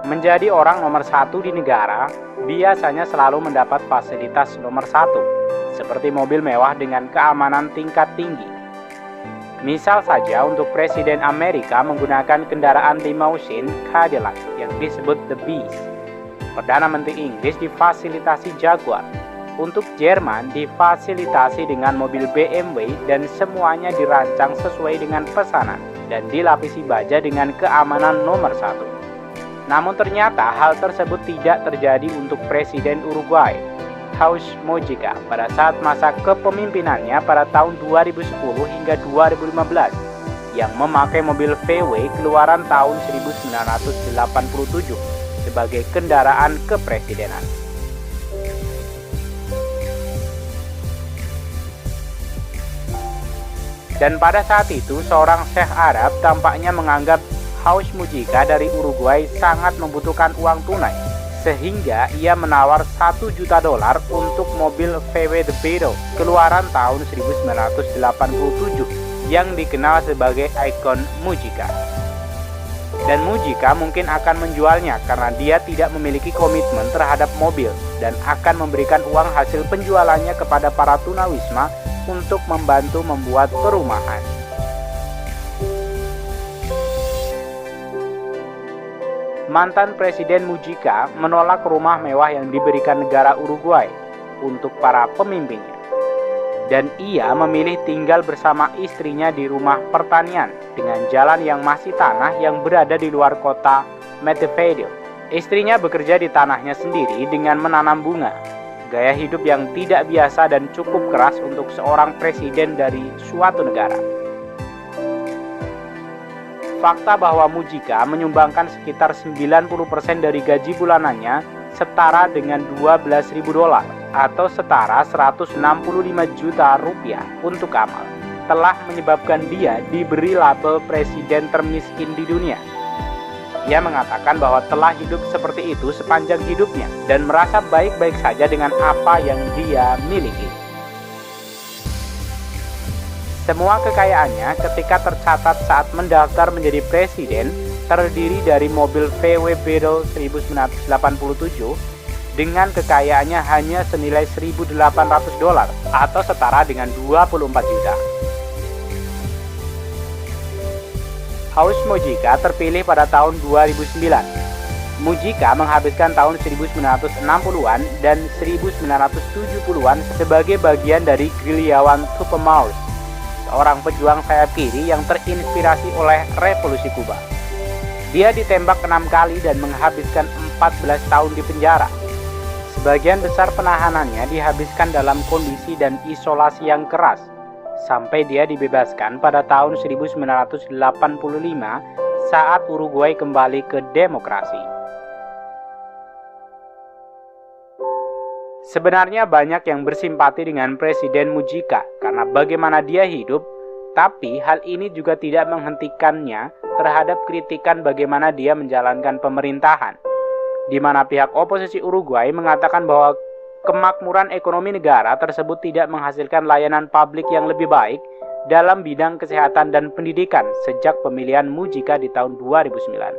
Menjadi orang nomor satu di negara biasanya selalu mendapat fasilitas nomor satu, seperti mobil mewah dengan keamanan tingkat tinggi. Misal saja untuk Presiden Amerika menggunakan kendaraan limousine Cadillac yang disebut The Beast. Perdana Menteri Inggris difasilitasi Jaguar. Untuk Jerman difasilitasi dengan mobil BMW dan semuanya dirancang sesuai dengan pesanan dan dilapisi baja dengan keamanan nomor satu. Namun ternyata hal tersebut tidak terjadi untuk Presiden Uruguay, Jorge Mojica, pada saat masa kepemimpinannya pada tahun 2010 hingga 2015 yang memakai mobil VW keluaran tahun 1987 sebagai kendaraan kepresidenan. Dan pada saat itu seorang Syekh Arab tampaknya menganggap Jorge Mojica dari Uruguay sangat membutuhkan uang tunai, sehingga ia menawar $1 juta untuk mobil VW The Beetle keluaran tahun 1987 yang dikenal sebagai ikon Mojica. Dan Mojica mungkin akan menjualnya karena dia tidak memiliki komitmen terhadap mobil dan akan memberikan uang hasil penjualannya kepada para tunawisma untuk membantu membuat perumahan. Mantan Presiden Mojica menolak rumah mewah yang diberikan negara Uruguay untuk para pemimpinnya. Dan ia memilih tinggal bersama istrinya di rumah pertanian dengan jalan yang masih tanah yang berada di luar kota Montevideo. Istrinya bekerja di tanahnya sendiri dengan menanam bunga. Gaya hidup yang tidak biasa dan cukup keras untuk seorang presiden dari suatu negara. Fakta bahwa Mojica menyumbangkan sekitar 90% dari gaji bulanannya setara dengan $12.000 atau setara 165 juta rupiah untuk amal, telah menyebabkan dia diberi label presiden termiskin di dunia. Ia mengatakan bahwa telah hidup seperti itu sepanjang hidupnya dan merasa baik-baik saja dengan apa yang dia miliki. Semua kekayaannya ketika tercatat saat mendaftar menjadi presiden terdiri dari mobil VW Beetle 1987 dengan kekayaannya hanya senilai $1.800 atau setara dengan 24 juta. Jorge Mojica terpilih pada tahun 2009. Mojica menghabiskan tahun 1960-an dan 1970-an sebagai bagian dari gerilyawan Tupamaros, seorang pejuang sayap kiri yang terinspirasi oleh revolusi Kuba. Dia ditembak 6 kali dan menghabiskan 14 tahun di penjara. Sebagian besar penahanannya dihabiskan dalam kondisi dan isolasi yang keras, sampai dia dibebaskan pada tahun 1985 saat Uruguay kembali ke demokrasi. Sebenarnya banyak yang bersimpati dengan Presiden Mojica karena bagaimana dia hidup, tapi hal ini juga tidak menghentikannya terhadap kritikan bagaimana dia menjalankan pemerintahan, di mana pihak oposisi Uruguay mengatakan bahwa kemakmuran ekonomi negara tersebut tidak menghasilkan layanan publik yang lebih baik dalam bidang kesehatan dan pendidikan sejak pemilihan Mojica di tahun 2009.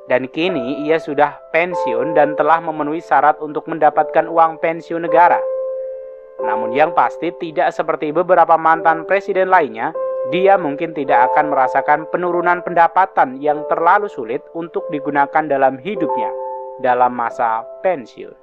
Dan kini ia sudah pensiun dan telah memenuhi syarat untuk mendapatkan uang pensiun negara. Namun yang pasti tidak seperti beberapa mantan presiden lainnya, dia mungkin tidak akan merasakan penurunan pendapatan yang terlalu sulit untuk digunakan dalam hidupnya dalam masa pensiun.